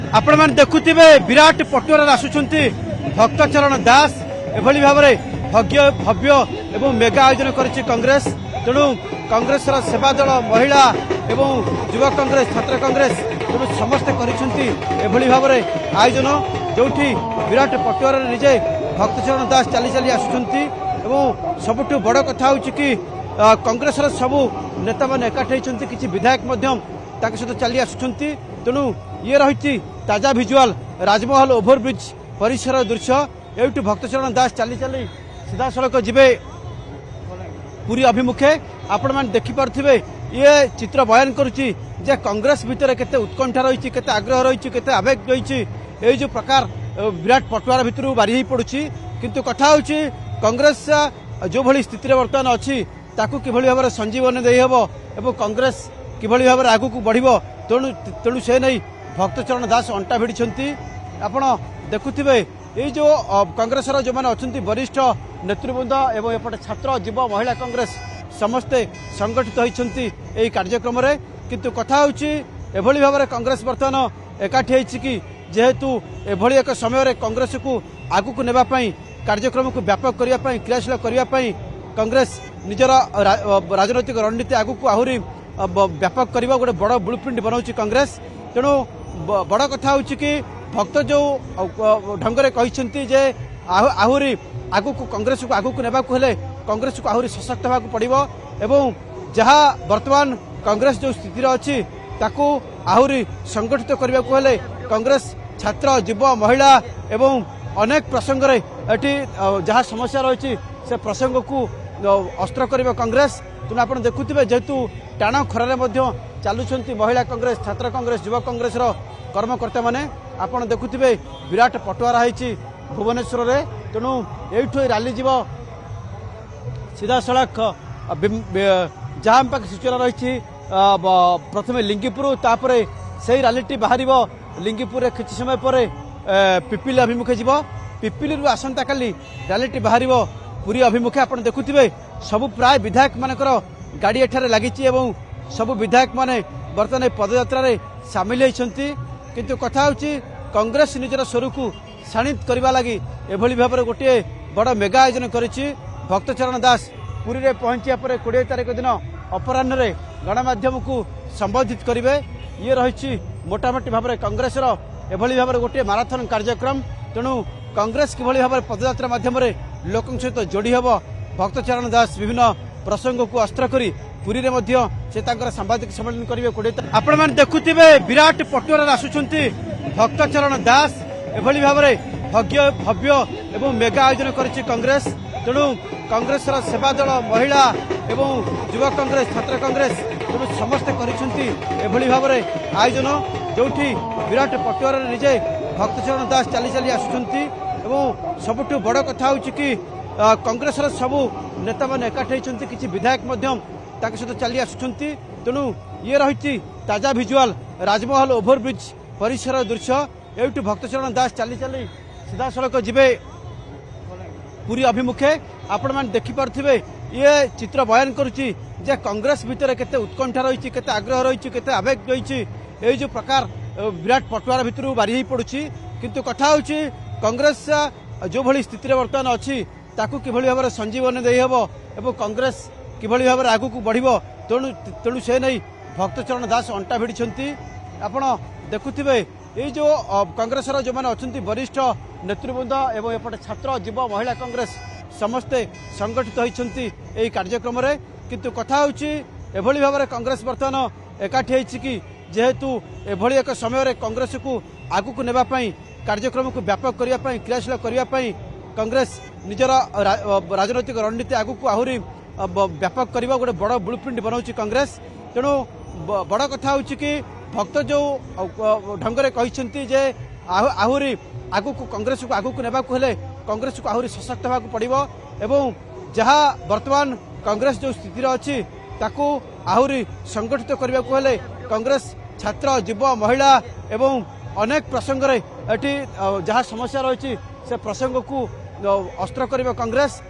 आपण मैंने देखुवे विराट पटुआर आसुंच भक्तचरण दास एभली भाव भव्य भव्य एवं मेगा आयोजन करिछि कांग्रेस। तेणु कांग्रेस सेवा दल महिला एवं युवा कांग्रेस छात्र कांग्रेस तेणु समस्ते करिसेंती एभली भाव आयोजन जोठी विराट पटुआर निजे भक्तचरण दास चली चली आसुंच एवं सबुठु बड़ कथा होछि कि कांग्रेस सबु नेता मैंने एकाठी होती किसी विधायक सहित चली आसुंच। तेणु ये रही ताजा भिजुआल राजमहल ओभरब्रिज परिसर दृश्य एवं भक्तचरण दास चली चली सीधा सड़क जीवे पुरी अभिमुखे। आपण मैंने देखिपे ये चित्र बयान करुच्ची जे कांग्रेस भितर केते उत्कंठा रही केते आग्रह रही केते आवेग रही ये जो प्रकार विराट पटुआर भितर बारी पड़ुची। किंतु कथा होची कांग्रेस जो भली स्थिति बर्तमान अच्छी ताकू किभली भाव संजीवनी देहब एवं कांग्रेस किभली भाव आगू को बढ़ तेणु तेणु से नहीं भक्तचरण दास अंटा भिड़ी। आपण देखुवे ये जो कांग्रेस जो मैंने अच्छा वरिष्ठ नेतृवृंद एवं एपटे छात्र युवा महिला कांग्रेस समस्ते संगठित होती यही कार्यक्रम रे। किंतु कथा होची एभली भाव कांग्रेस बर्तमान एकाठी होती कि जेहेतु एभली एक समय कांग्रेस को आगू को नेबापी कार्यक्रम को व्यापक करने क्रियाशील करने कांग्रेस निजर राजनैतिक रणनीति आगू को आहरी व्यापक करने गोटे बड़ ब्लूप्रिंट बनाऊँच कांग्रेस। तेणु बड़ कथा होची कि भक्त जो ढंगरे कहते जे आहरी आगू को कांग्रेस को आगू को नेबा हेले कांग्रेस को आहरी सशक्त होगा पड़ो एवं जहाँ वर्तमान कांग्रेस जो स्थिति अच्छी ताकू आहरी संगठित करने को हेले कांग्रेस छात्र युवा महिला एवं अनेक प्रसंग एटी जहाँ समस्या रही से प्रसंग को अस्त्र कर कांग्रेस। तेणु आप देखुवे जेहेतु टाण खरारे चलुंट महिला कांग्रेस छात्र कांग्रेस युवा कांग्रेस कर्मकर्ता मैंने आपड़ देखुवे विराट पटुआर है भुवनेश्वर में। तेणु यू रैली जीव सीधा सड़क जहाँ पाख सूचना रही प्रथम लिंगीपुर तापर से रैली बाहर लिंगीपुर किसी समय पर पिपिली अभिमुखे जीव पिपिली आसंता काली रैली बाहर पुरी अभिमुखे। आप देखुवे सबु प्राय विधायक मानकर गाड़ी एठारे लगी सबु विधायक माने बर्तमान पदयात्रा सामिल होती। किंतु कथा होची कांग्रेस निजर स्वर को शाणित करने लगी एभली भाव गोटे बड़ मेगा आयोजन करिछि। भक्तचरण दास पुरी रे पहुंचिया पर 20 तारिख दिन अपराह्न गणमाध्यम को संबोधित करेंगे। ये रही मोटामोटी भाव कांग्रेस एभली भाव गोटे माराथन कार्यक्रम। तेणु कांग्रेस किभली भाव पदयात्रा माध्यम लोकों सहित जोड़ी हम भक्तचरण दास विभिन्न प्रसंग को अस्त्र करी पुरी रे से सांबादिक सम्मेलन करेंगे। आपण मैंने देखुवे विराट पटुआर आसुंच भक्तचरण दास एभली भाव भव्य भव्य एवं मेगा आयोजन करिछि कांग्रेस। तेणु कांग्रेस सेवा दल महिला एवं युवा कांग्रेस छात्र कांग्रेस तेणु समस्ते करिसेंती एभली भाव आयोजन जोठी विराट पटुआर निजे भक्तचरण दास चली चली आसुंच एवं सबुठु बड़ कथा होछि कि कांग्रेस सबु नेता मैंने एकाठी होती किसी विधायक सहित चली आसुंच। तेणु ये रही ताजा भिजुआल राजमहल ओभरब्रिज परिसर दृश्य एवं भक्तचरण दास चली चली सीधा सड़क जीवे पुरी अभिमुखे। आपण मैंने देखिपे ये चित्र बयान करुच्ची जे कांग्रेस भितर केते उत्कंठा रही केते आग्रह रही केते आवेग रही ये जो प्रकार विराट पटुआर भितर बारी पड़ुची। किंतु कथा होची कांग्रेस जो भली स्थिति बर्तमान अच्छी ताकू किभली भाव संजीवनी देहब एवं कांग्रेस किभली भाव आगू को बढ़ तेणु तेणु से नहीं भक्तचरण दास अंटा भिड़ी। आपण देखुवे ये जो कांग्रेस जो मैंने अच्छा वरिष्ठ नेतृवृंद एवं एपटे छात्र युवा महिला कांग्रेस समस्ते संगठित होती यही कार्यक्रम रे। किंतु कथा होची एभली भाव कांग्रेस बर्तमान एकाठी होती कि जेहेतु एभली एक समय कांग्रेस को आगू को नेबापी कार्यक्रम को व्यापक करने क्रियाशील करने कांग्रेस निजर राजनैतिक रणनीति आगू को आहरी व्यापक करने गोटे बड़ ब्लूप्रिंट बनाऊँच कांग्रेस। तेणु बड़ कथा होची कि भक्त जो ढंगरे कहते जे आहरी आगू को कांग्रेस को आगू को नेबा हेले कांग्रेस को आहरी सशक्त होगा पड़ो एवं जहाँ वर्तमान कांग्रेस जो स्थिति अच्छी ताकू आहरी संगठित करने को हेले कांग्रेस छात्र युवा महिला एवं अनेक प्रसंग एटी जहाँ समस्या रही से प्रसंग को अस्त्र कर कांग्रेस।